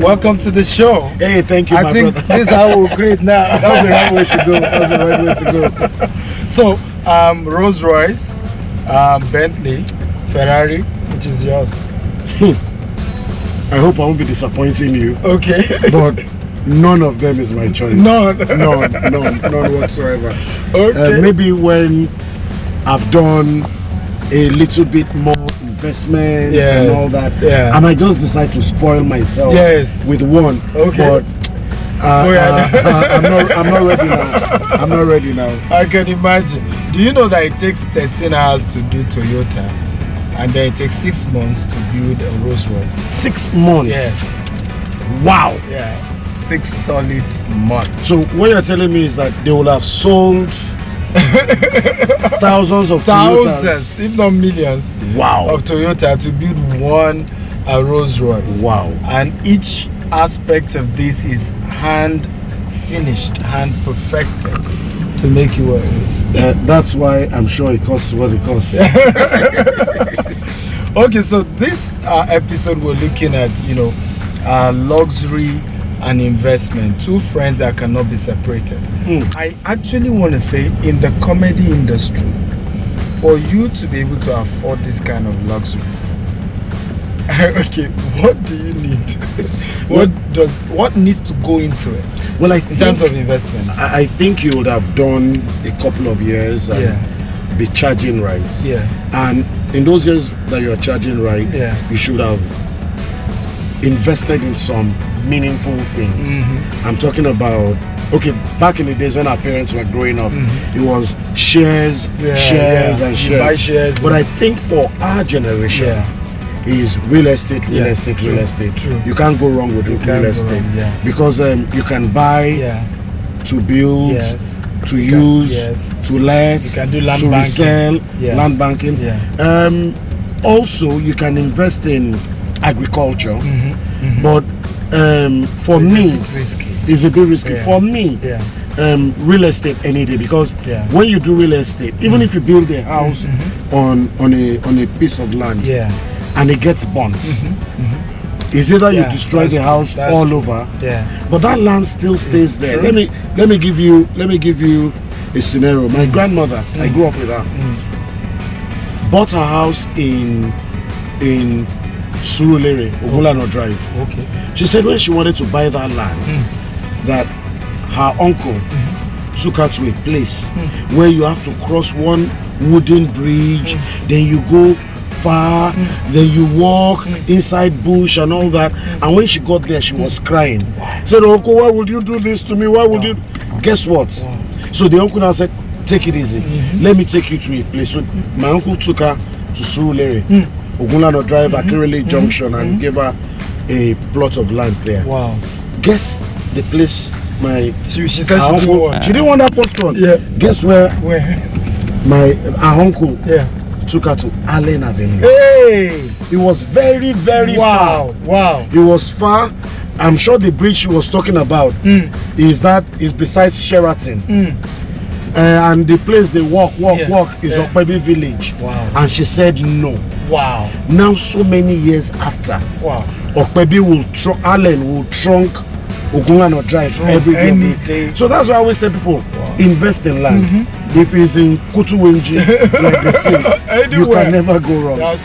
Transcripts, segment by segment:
welcome to the show. Hey, thank you, I think brother. this is how we'll greet now. That's the right way to go. That's the right way to go. So, Rolls Royce, Bentley, Ferrari, which is yours? I hope I won't be disappointing you. Okay. But none of them is my choice. None whatsoever. Okay. Maybe when I've done a little bit more investment and all that, I might just decide to spoil myself with one. Okay. But I'm not ready now. I'm not ready now. I can imagine. Do you know that it takes 13 hours to do Toyota, and then it takes 6 months to build a Rolls Royce? 6 months? Yes. Wow. Yeah, 6 solid months. So what you're telling me is that they will have sold thousands, Toyotas, if not millions, of Toyota to build one Rolls Royce. Wow. And each aspect of this is hand finished, hand perfected to make you what it is. That's why I'm sure it costs what it costs. Okay, so this episode we're looking at, luxury and investment, two friends that cannot be separated. I actually want to say, in the comedy industry, for you to be able to afford this kind of luxury, okay, what do you need? What needs to go into it? Well, in terms of investment, I think you would have done a couple of years and be charging right. Yeah. And in those years that you are charging right, you should have invested in some meaningful things. I'm talking about, okay, back in the days when our parents were growing up, it was shares and shares. You buy shares. But I think for our generation, is real estate. True. You can't go wrong with real estate because you can buy, to build, to use, to let, you can do land to banking. resell, land banking. Also, you can invest in agriculture, but for me, it's a bit risky. For me, real estate any day, because when you do real estate, even if you build a house on a piece of land, and it gets burnt, it's either you destroy the house all over, but that land still stays there. Let me give you a scenario. My grandmother, I grew up with her, bought her house in Surulere, Ogulano Drive. Okay. She said when she wanted to buy that land, that her uncle took her to a place where you have to cross one wooden bridge, then you go far, then you walk inside bush and all that. And when she got there, she was crying. Said, "Uncle, why would you do this to me? Why would you?" Guess what? So the uncle now said, "Take it easy. Let me take you to a place." So my uncle took her to Surulere, Ogulano Drive, Akirele Junction, and gave her a plot of land there. Wow. Guess the place she said she didn't want. She didn't want that postcode. Yeah. Guess where? Our uncle took her to Allen Avenue. Hey! It was very, very far. Wow. It was far. I'm sure the bridge she was talking about is besides Sheraton. And the place they walk is Okpebi village. Wow. And she said no. Wow. Now so many years after, Okpebi Allen will trunk Ogulano Drive every day. So that's why I always tell people, invest in land. If it's in Kutuwenji, like they say, you can never go wrong.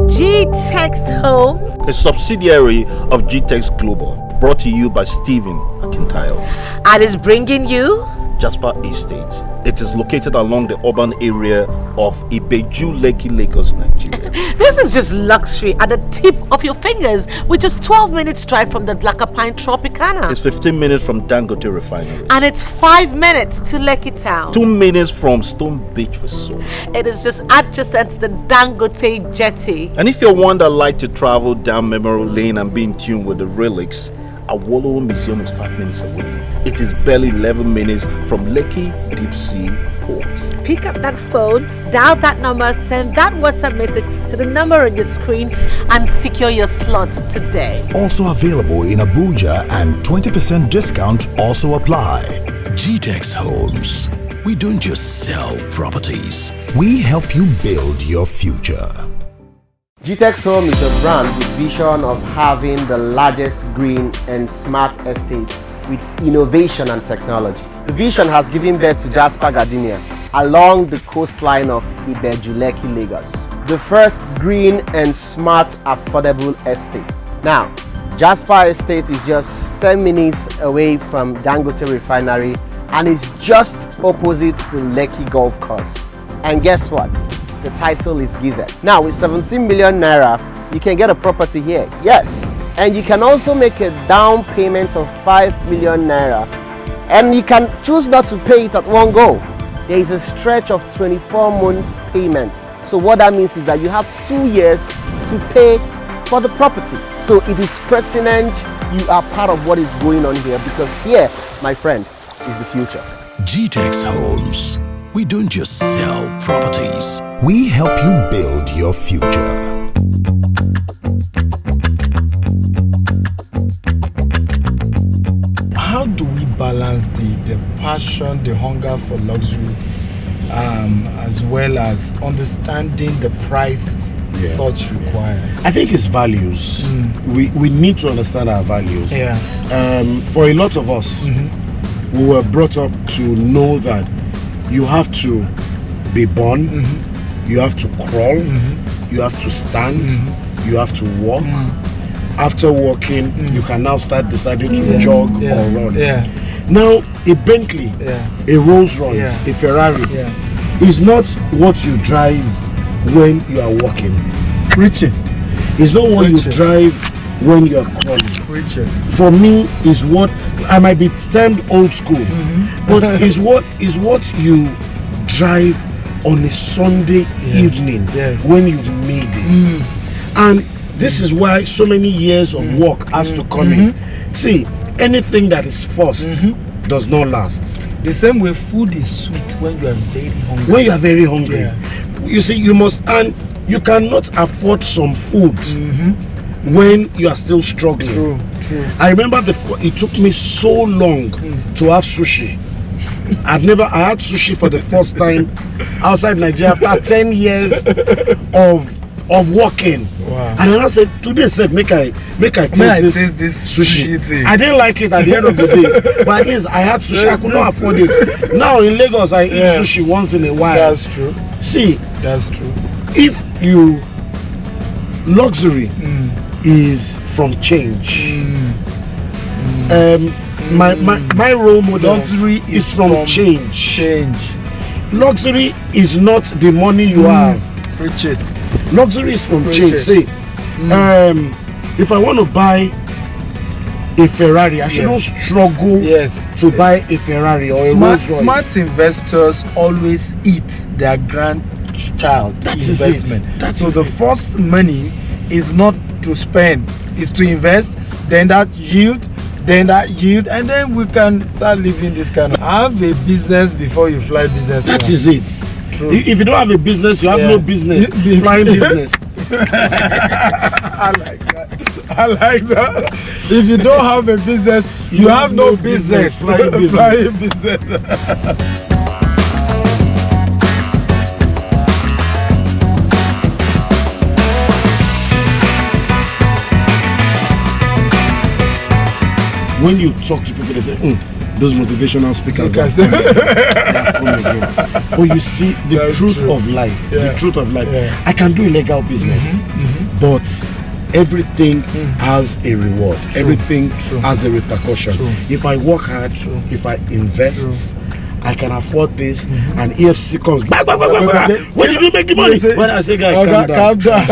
G-Text Homes, a subsidiary of G-Text Global, brought to you by Stephen Akintayo, and is bringing you Jasper Estate. It is located along the urban area of Ibeju, Lekki, Lagos, Nigeria. This is just luxury at the tip of your fingers, with just 12 minutes drive from the Dlakapine Tropicana. It's 15 minutes from Dangote Refinery. And it's 5 minutes to Lekki Town. 2 minutes from Stone Beach Resort. It is just adjacent to the Dangote Jetty. And if you're one that like to travel down memory lane and be in tune with the relics, Awolowo Museum is 5 minutes away. It is barely 11 minutes from Lekki Deep Sea Port. Pick up that phone, dial that number, send that WhatsApp message to the number on your screen, and secure your slot today. Also available in Abuja, and 20% discount also apply. G-Text Homes. We don't just sell properties. We help you build your future. GTEX Home is a brand with vision of having the largest green and smart estate with innovation and technology. The vision has given birth to Jasper Gardenia along the coastline of Ibejuleki, Lagos. The first green and smart affordable estate. Now, Jasper Estate is just 10 minutes away from Dangote Refinery and is just opposite the Lekki Golf Course. And guess what? The title is Gizet. Now with 17 million naira, you can get a property here. Yes. And you can also make a down payment of 5 million naira. And you can choose not to pay it at one go. There is a stretch of 24 months payment. So what that means is that you have 2 years to pay for the property. So it is pertinent you are part of what is going on here, because here, my friend, is the future. GTEX Homes. We don't just sell properties. We help you build your future. How do we balance the passion, the hunger for luxury, as well as understanding the price such requires? I think it's values. We need to understand our values. Yeah. For a lot of us, we were brought up to know that you have to be born, you have to crawl, you have to stand, you have to walk. After walking, you can now start deciding to jog or run. Now, a Bentley, a Rolls Royce, a Ferrari is not what you drive when you are walking. Preaching. It's not what you drive when you are crawling. Preaching. For me, is what I might be termed old school, but is what you drive on a Sunday evening when you've made it. And this is why so many years of work has to come in. See, anything that is forced does not last. The same way food is sweet when you are very hungry. When you are very hungry, you see, you must, and you cannot afford some food when you are still struggling. True. I remember it took me so long to have sushi. I had sushi for the first time outside Nigeria after 10 years of working. Wow. And then I said, today said, make I taste this sushi thing. I didn't like it at the end of the day, but at least I had sushi. I could not afford it. Now in Lagos, I eat sushi once in a while. That's true. See, that's true. If luxury is from change. My role model luxury is from change. Luxury is not the money you have. Preach it. Luxury is from change. See, if I want to buy a Ferrari, I should not struggle to buy a Ferrari or a Rolls Royce. Smart investors always eat their grandchild investment. So the first money is not to spend, is to invest, then that yield, and then we can start living this kind of. Have a business before you fly business. That is it. True. If you don't have a business, you have no business flying business. I like that. If you don't have a business, you have no business flying business. When you talk to people, they say, those motivational speakers have come again. But you see the truth of life. The truth of life. I can do illegal business, but everything has a reward. Everything has a repercussion. If I work hard, if I invest, I can afford this, and EFC comes. When did you make the money? When I say, guy, calm down.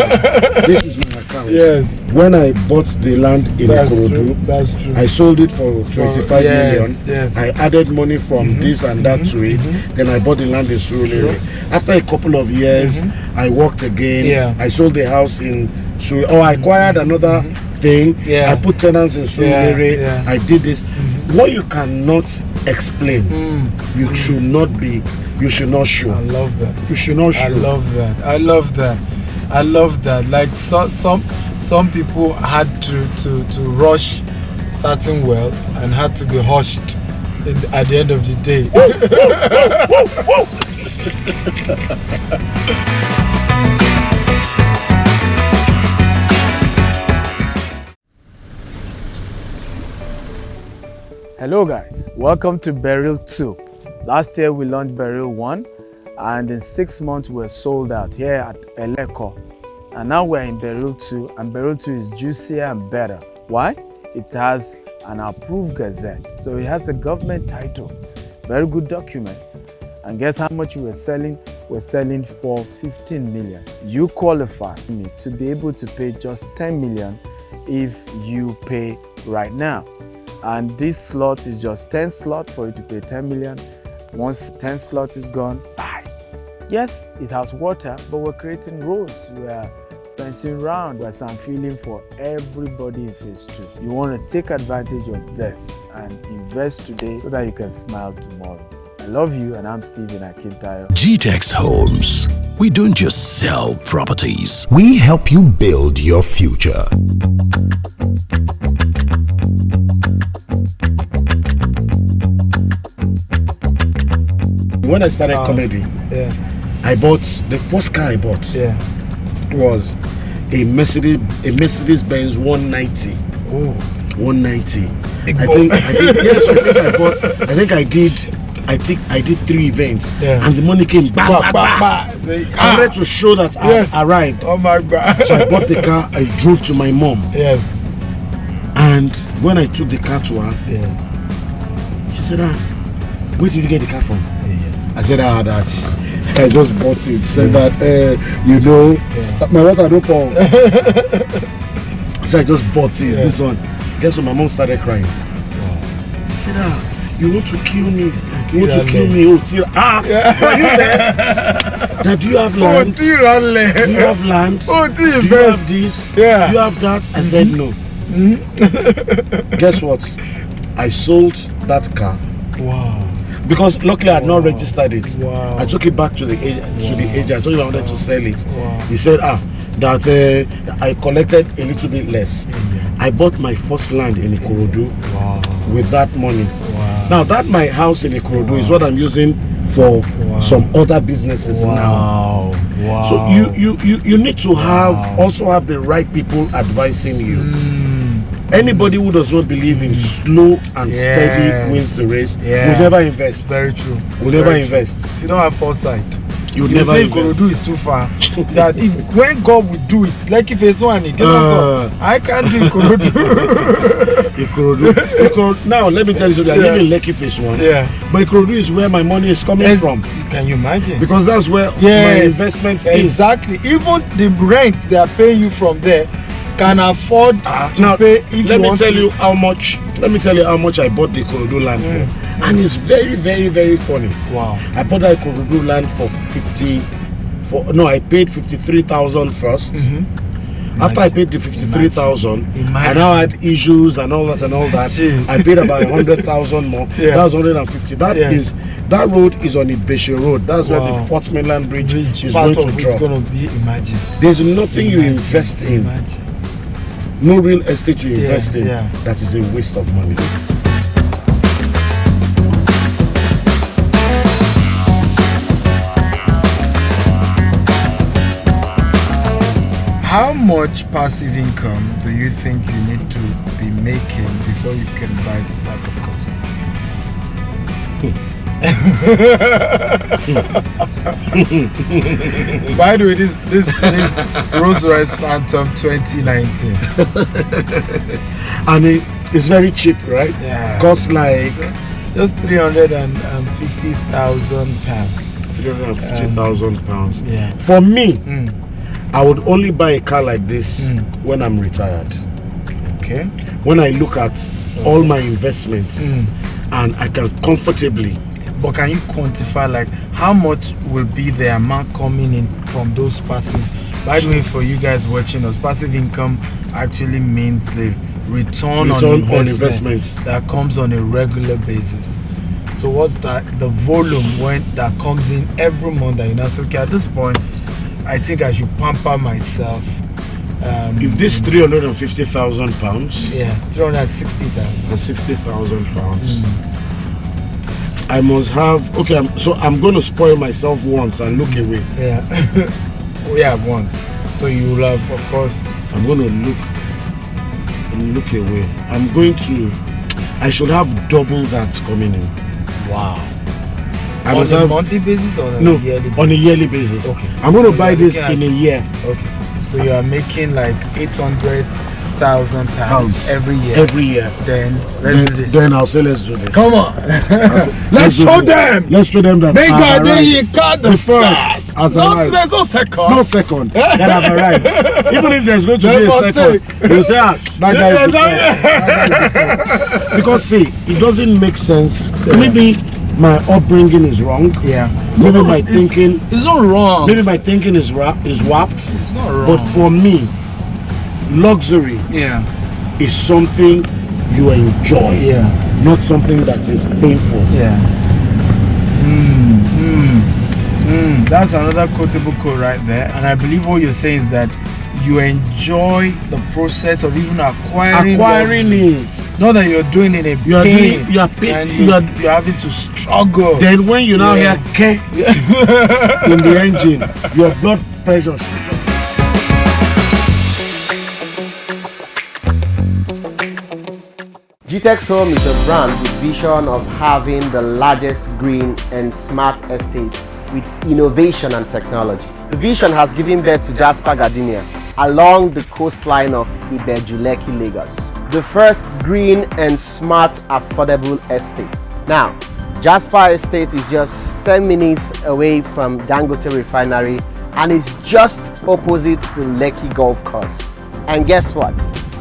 This is my account. When I bought the land in Ikorodu, that's true. I sold it for 25 million. I added money from this and that to it. Then I bought the land in Surulere. After a couple of years, I worked again. I sold the house in Surulere. I acquired another thing. I put tenants in Surulere. I did this. What you cannot explain, you should not show. I love that. You should not show. I love that. Like some people had to rush certain wealth and had to be hushed at the end of the day. Hello guys, welcome to Burial 2. Last year we launched Burial 1 and in 6 months we're sold out here at Eleko. And now we're in Burial 2 and Burial 2 is juicier and better. Why? It has an approved gazette. So it has a government title. Very good document. And guess how much we're selling? We're selling for 15 million. You qualify me to be able to pay just 10 million if you pay right now. And this slot is just 10 slots for you to pay 10 million. Once 10 slots is gone, bye. Yes, it has water, but we're creating roads. We are fencing around. There's some feeling for everybody in phase 2. You want to take advantage of this and invest today so that you can smile tomorrow. I love you, and I'm Stephen Akintayo. GTEx Homes. We don't just sell properties. We help you build your future. When I started comedy, I bought the first car I bought was a Mercedes Benz 190. Oh, 190. big I boy. think I did 3 events and the money came back. So I wanted to show that I arrived. Oh my God. So I bought the car, I drove to my mom. Yes. And when I took the car to her, she said, where did you get the car from? I said, that I just bought it. Said that, my water don't pour. So I just bought it, this one. Guess what? My mom started crying. She said, you want to kill me? You want to kill me? Oh, are you there? That do you have land? Do you have land? Do you have this? Do you have that? I said no. Guess what? I sold that car. Wow. Because luckily I had not registered it. Wow. I took it back to the agent. I told him I wanted to sell it. Wow. He said, that I collected a little bit less. I bought my first land in Ikorodu with that money. Wow. Now that my house in Ikorodu is what I'm using for some other businesses now. Wow. So you need to also have the right people advising you. Anybody who does not believe in slow and steady wins the race will never invest. Very true. Will never invest. If you don't have foresight, you never say invest. Ikorodu is too far. That if when God will do it, like if it's one, I can't do Ikorodu. Ikorodu. Now let me tell you something. I live in Lekki phase 1. But Ikorodu is where my money is coming from. Can you imagine? Because that's where my investment is. Exactly. Even the rent they are paying you from there can afford to pay if let me tell you how much I bought the Ikorodu land for. And it's very, very, very funny. Wow. I bought that Ikorodu land I paid 53,000 first. After I paid the 53,000, I now had issues and all that. I paid about 100,000 more. That was 150. That road is on Ibeshe Road. That's where the Fort Mainland Bridge is going to drop. Imagine. There's nothing you invest in. No real estate you invest in that is a waste of money. How much passive income do you think you need to be making before you can buy this type of company? By the way, this Rolls Royce Phantom 2019, and it's very cheap, right? Costs like just £350,000. 350,000 pounds. For me, I would only buy a car like this when I'm retired. Okay. When I look at all my investments and I can comfortably. But can you quantify like how much will be the amount coming in from those passive? By the way, for you guys watching us, passive income actually means the return on investment that comes on a regular basis. So what's that? The volume that comes in every month that you know, so okay, at this point, I think I should pamper myself. If this 350,000 pounds, 360,000 and 60,000 pounds, I must have. Okay, I'm going to spoil myself once and look away. Once. So you will have, of course. I'm going to look away. I'm going to. I should have double that coming in. Wow. I On must a have, monthly basis or on a no, yearly basis? on a yearly basis. Okay. I'm going So to buy you're this looking in a year. Okay. So you are making like 800,000 pounds every year. Every year. Then let's do this. Then I'll say let's do this. Come on. Let's do show this. them. Let's show them that Gbenga, I've arrived. Adeyinka, the first. Has No, arrived. there's no second. No second. That I've arrived. Even if there's going to They be a must second, take. they'll say, that guy is the first. That guy is the first. Because see, it doesn't make sense. Maybe my upbringing is wrong. Yeah. Maybe No, my thinking. It's not wrong. Maybe my thinking is warped. It's not wrong. But for me, luxury is something you enjoy. Yeah. Not something that is painful. Yeah. That's another quotable quote right there. And I believe what you're saying is that you enjoy the process of even acquiring it. Not that you're doing it in You are pain. doing. You are pain. And you're having to struggle. Then when you now Yeah. hear K in the engine, your blood pressure shoots up. GTEX Home is a brand with vision of having the largest green and smart estate with innovation and technology. The vision has given birth to Jasper Gardenia along the coastline of Ibejuleki, Lagos. The first green and smart affordable estate. Now, Jasper Estate is just 10 minutes away from Dangote Refinery and is just opposite the Lekki Golf Course. And guess what?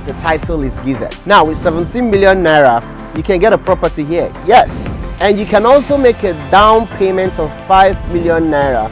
The title is Gizet. Now with 17 million naira, you can get a property here. Yes. And you can also make a down payment of 5 million naira.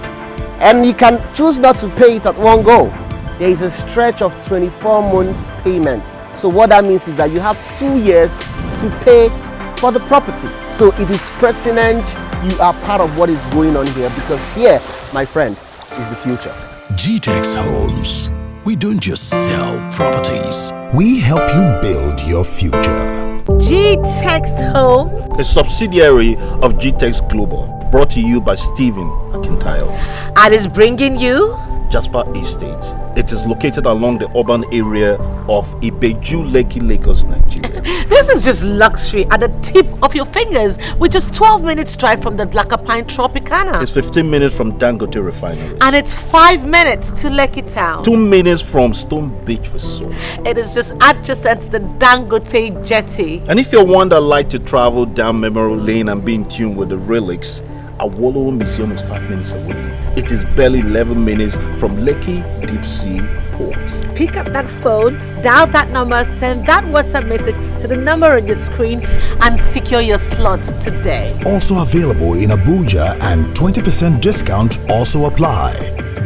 And you can choose not to pay it at one go. There is a stretch of 24 months payment. So what that means is that you have 2 years to pay for the property. So it is pertinent you are part of what is going on here, because here, my friend, is the future. GTEX Homes. We don't just sell properties. We help you build your future. GTEX Homes, A subsidiary of GTEX Global, brought to you by Stephen Akintayo. and is bringing you Jasper Estate. It is located along the urban area of Ibejuleki, Lagos, Nigeria. This is just luxury at the tip of your fingers, with just 12 minutes drive from the Pine Tropicana. It's 15 minutes from Dangote Refinery. And it's 5 minutes to Lekki Town. 2 minutes from Stone Beach Resort. It is just adjacent to the Dangote Jetty. And if you're one that like to travel down memory lane and be in tune with the relics, Awolowo Museum is 5 minutes away. It is barely 11 minutes from Lekki Deep Sea Port. Pick up that phone, dial that number, send that WhatsApp message to the number on your screen, and secure your slot today. Also available in Abuja, and 20% discount also apply.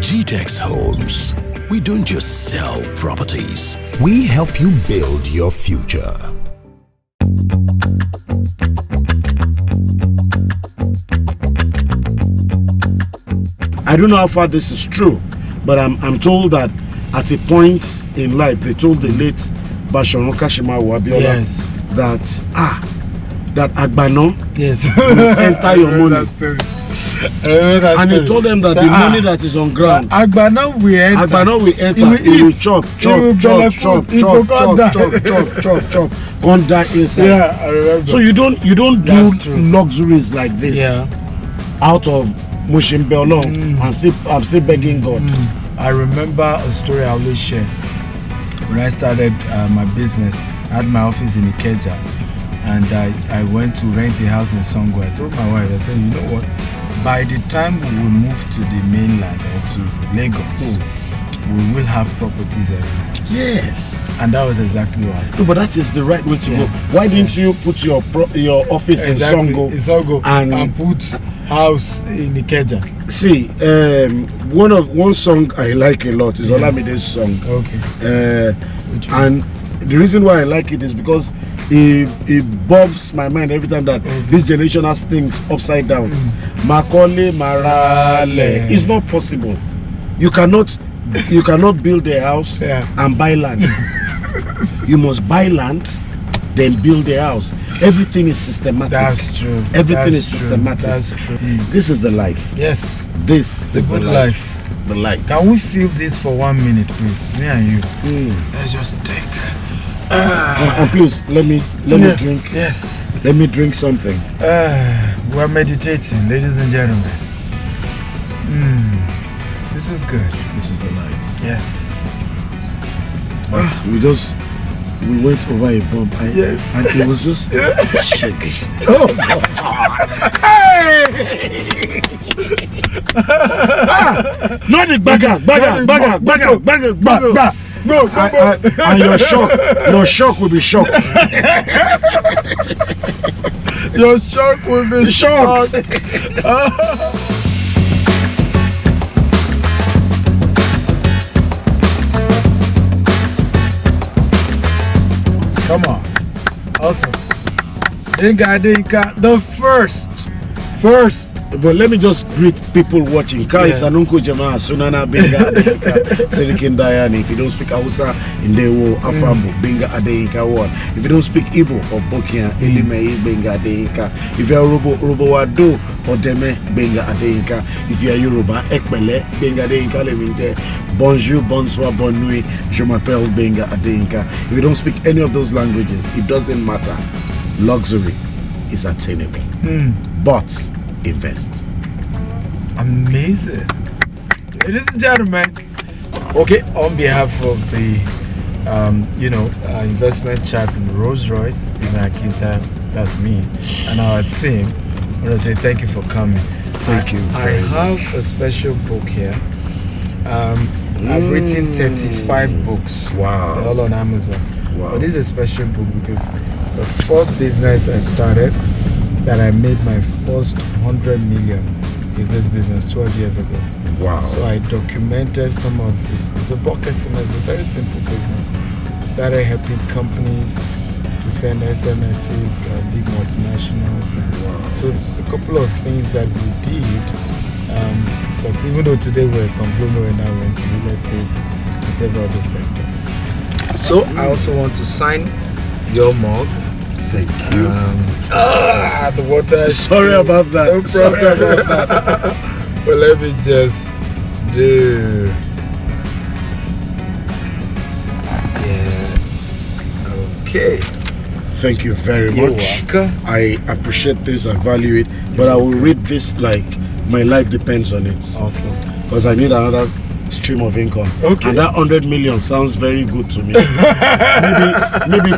GTEX Homes. We don't just sell properties. We help you build your future. I don't know how far this is true, but I'm told that at a point in life they told the late Basharon Kashimawo Abiola that Agbano will enter your money. And he told them that the money that is on ground, Agbano will enter. He will chop, come down inside. Yeah, I remember. So you don't do luxuries like this out of Mushimbe alone. I'm still begging God. I remember a story I always share. When I started my business, I had my office in Ikeja, and I went to rent a house in Songo. I told my wife, I said, you know what? By the time we will move to the mainland or to Lagos, we will have properties everywhere. Yes. And that was exactly what happened. No, but that is the right way to go. Why didn't you put your office in Songo and put house in Ikeja? See, one song I like a lot is Olamide's song. Okay. And the reason why I like it is because it bobs my mind every time that this generation has things upside down. Makole Marale. It's not possible. You cannot build a house and buy land. You must buy land, then build a house. Everything is systematic. That's true. Everything is systematic. That's true. This is the life. Yes. This The is good life. The life. Can we feel this for 1 minute, please? Me and you. Let's just take And please let me drink. Yes. Let me drink something. We're meditating, ladies and gentlemen. This is good. This is the life. Yes. But we went over a bump. Yes. And it was just shaking. Oh God. Not the bagger. No. And your shock will be shocked. Your shock will be shocked. Come on. Awesome. Adeyinka, the first. But let me just greet people watching. Kai Sanunko Jama, Sunana Gbenga Adeyinka, Serikin Dayani. If you don't speak Hausa, Indewo, Afambo, Gbenga Adeyinka one. If you don't speak Igbo or Bokian, Elimei, Gbenga Adeyinka. If you are Robo Wado or Deme, Gbenga Adeyinka. If you are Yoruba, Ekpele, Gbenga Adeyinka Leminje. Bonjour, bonsoir, bonne nuit, je m'appelle Gbenga Adeyinka. If you don't speak any of those languages, it doesn't matter. Luxury is attainable. But invest. Amazing. Ladies and gentlemen, okay, on behalf of the investment chat in Royce, Stephen Akintayo, that's me, and our team, I want to say thank you for coming. Thank you. I have a special book here. I've written 35 books. Wow. They're all on Amazon. Wow. But this is a special book because the first business I started that I made my first 100 million is this business 12 years ago. Wow. So I documented some of this. It's a bulk SMS, a very simple business. We started helping companies to send SMSs, big multinationals. Wow. So it's a couple of things that we did to succeed. Even though today we're a conglomerate now, we're into real estate and several other sectors. So I also want to sign your mug. Thank you. The water. Sorry about that. No problem about that. But let me just do. Yes. Okay. Thank you very You're much. welcome. I appreciate this. I value it. But I will read this like my life depends on it. Awesome. Because I need another stream of income. Okay. And that 100 million sounds very good to me. maybe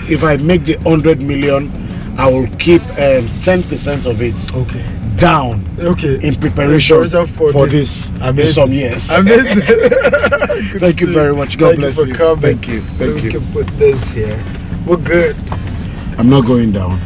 if I make the 100 million, I will keep 10% of it. Okay. Down. Okay. In preparation for this in some years. Amazing. Thank you very much. God bless you. Coming. Thank you. So we can put this here. We're good. I'm not going down.